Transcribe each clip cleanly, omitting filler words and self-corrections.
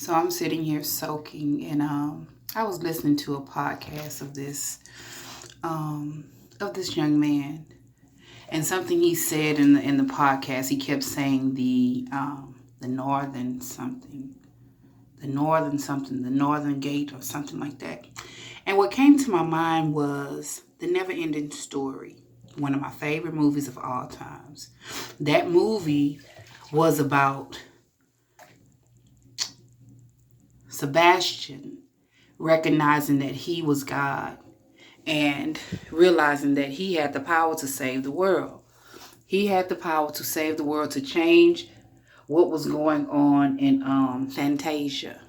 So I'm sitting here soaking, and I was listening to a podcast of this young man, and something he said in the podcast. He kept saying the northern something, the northern gate, or something like that. And what came to my mind was The Never-Ending Story, one of my favorite movies of all times. That movie was about Sebastian recognizing that he was God and realizing that he had the power to save the world. He had the power to save the world, to change what was going on in Fantasia.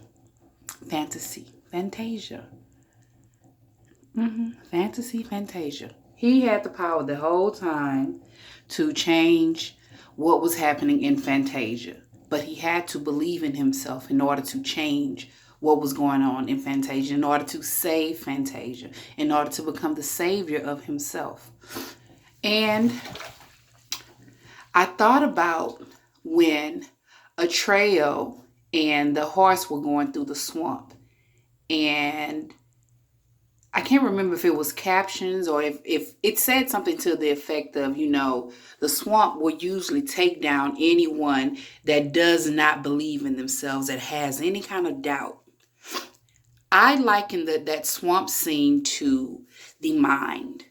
He had the power the whole time to change what was happening in Fantasia. But he had to believe in himself in order to change what was going on in Fantasia, in order to save Fantasia, in order to become the savior of himself. And I thought about when Atreyu and the horse were going through the swamp. And I can't remember if it was captions or if it said something to the effect of, the swamp will usually take down anyone that does not believe in themselves, that has any kind of doubt. I liken that swamp scene to the mind.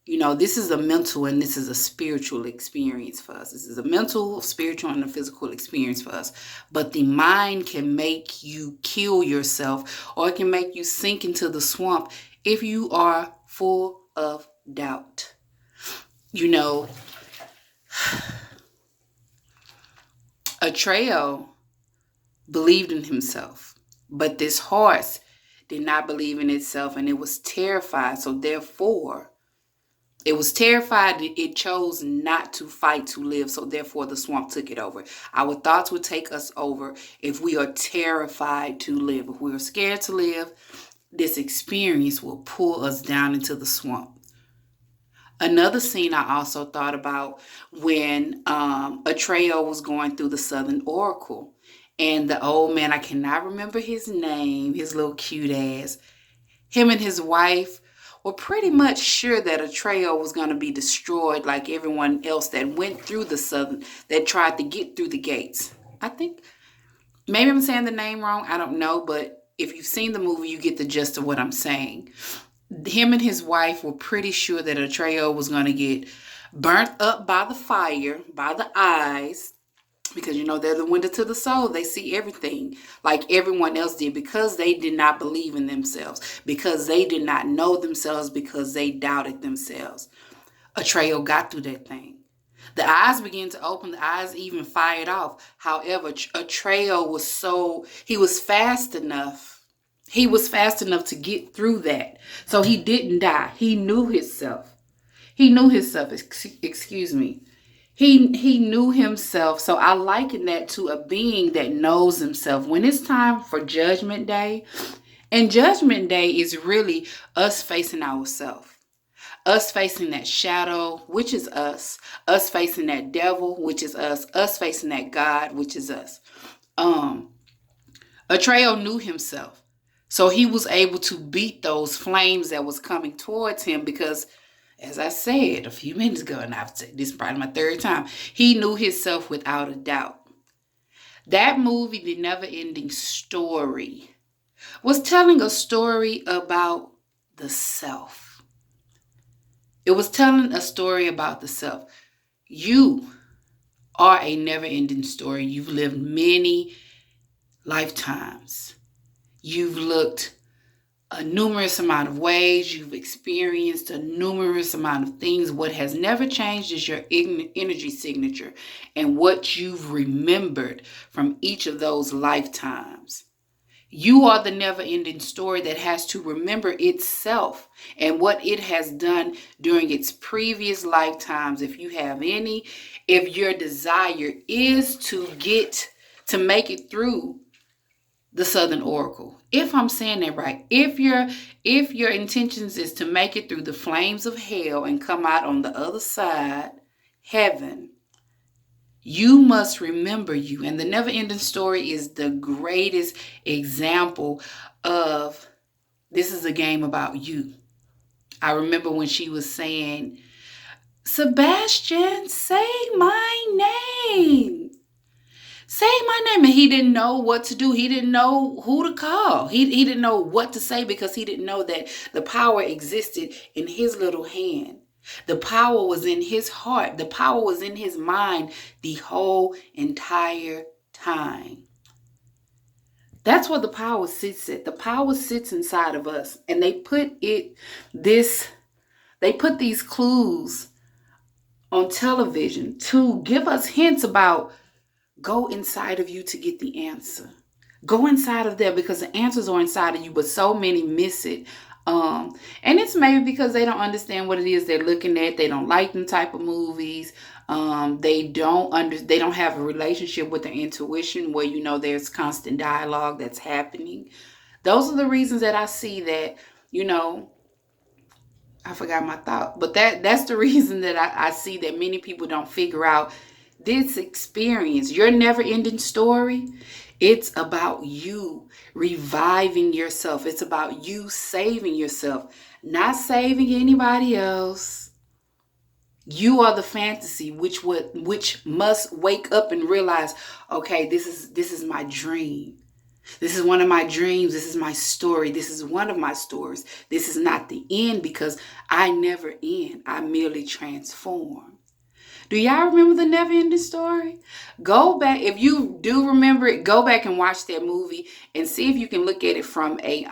This is a mental and this is a spiritual experience for us. This is a mental, spiritual, and a physical experience for us. But the mind can make you kill yourself, or it can make you sink into the swamp if you are full of doubt. Atreyu believed in himself, but this horse did not believe in itself, and it was terrified. So therefore, it was terrified. It chose not to fight to live. So therefore, the swamp took it over. Our thoughts would take us over if we are terrified to live. If we are scared to live, this experience will pull us down into the swamp. Another scene I also thought about when Atreyu was going through the Southern Oracle. And the old man, I cannot remember his name, his little cute ass, him and his wife were pretty much sure that Atreyu was going to be destroyed like everyone else that went through that tried to get through the gates. I think, maybe I'm saying the name wrong, I don't know, but if you've seen the movie, you get the gist of what I'm saying. Him and his wife were pretty sure that Atreyu was going to get burnt up by the fire, by the eyes, because they're the window to the soul. They see everything like everyone else did, because they did not believe in themselves, because they did not know themselves, because they doubted themselves. Atreyu got through that thing. The eyes began to open. The eyes even fired off. However, Atreyu was fast enough. He was fast enough to get through that. So he didn't die. He knew himself. He knew himself. He knew himself. So I liken that to a being that knows himself. When it's time for Judgment Day, and Judgment Day is really us facing ourselves. Us facing that shadow, which is us. Us facing that devil, which is us. Us facing that God, which is us. Atreyu knew himself. So he was able to beat those flames that was coming towards him because, as I said a few minutes ago, and I've said this is probably my third time, he knew himself without a doubt. That movie, The Never-Ending Story, was telling a story about the self. It was telling a story about the self. You are a never-ending story. You've lived many lifetimes. You've looked a numerous amount of ways. You've experienced a numerous amount of things. What has never changed is your energy signature and what you've remembered from each of those lifetimes. You are the never-ending story that has to remember itself and what it has done during its previous lifetimes. If your desire is to make it through the Southern Oracle. If I'm saying that right, if your intentions is to make it through the flames of hell and come out on the other side, heaven, You must remember you. And the never ending story is the greatest example of this is a game about you. I remember when she was saying, Sebastian, say my name. Say my name. And he didn't know what to do. He didn't know who to call. He didn't know what to say because he didn't know that the power existed in his little hand. The power was in his heart. The power was in his mind the whole entire time. That's where the power sits at. The power sits inside of us. And they put these clues on television to give us hints about go inside of you to get the answer. Go inside of there because the answers are inside of you, but so many miss it. And it's maybe because they don't understand what it is they're looking at. They don't like them type of movies. They don't have a relationship with their intuition where there's constant dialogue that's happening. Those are the reasons that I see that, I forgot my thought, but that's the reason that I see that many people don't figure out this experience, your never ending story. It's about you reviving yourself. It's about you saving yourself, not saving anybody else. You are the fantasy which must wake up and realize, okay, this is my dream. This is one of my dreams. This is my story. This is one of my stories. This is not the end because I never end. I merely transform. Do y'all remember the never ending story? Go back. If you do remember it, go back and watch that movie and see if you can look at it from a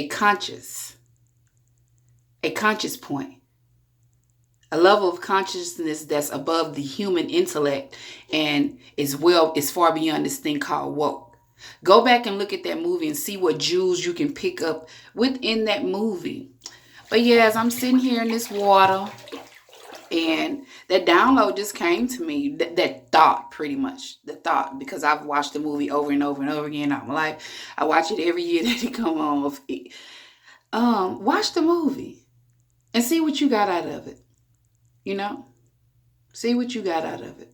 conscious point. A level of consciousness that's above the human intellect and is far beyond this thing called woke. Go back and look at that movie and see what jewels you can pick up within that movie. But yeah, as I'm sitting here in this water, and that download just came to me, that thought, pretty much, the thought, because I've watched the movie over and over and over again all my life. I watch it every year that it come on. Watch the movie and see what you got out of it. See what you got out of it.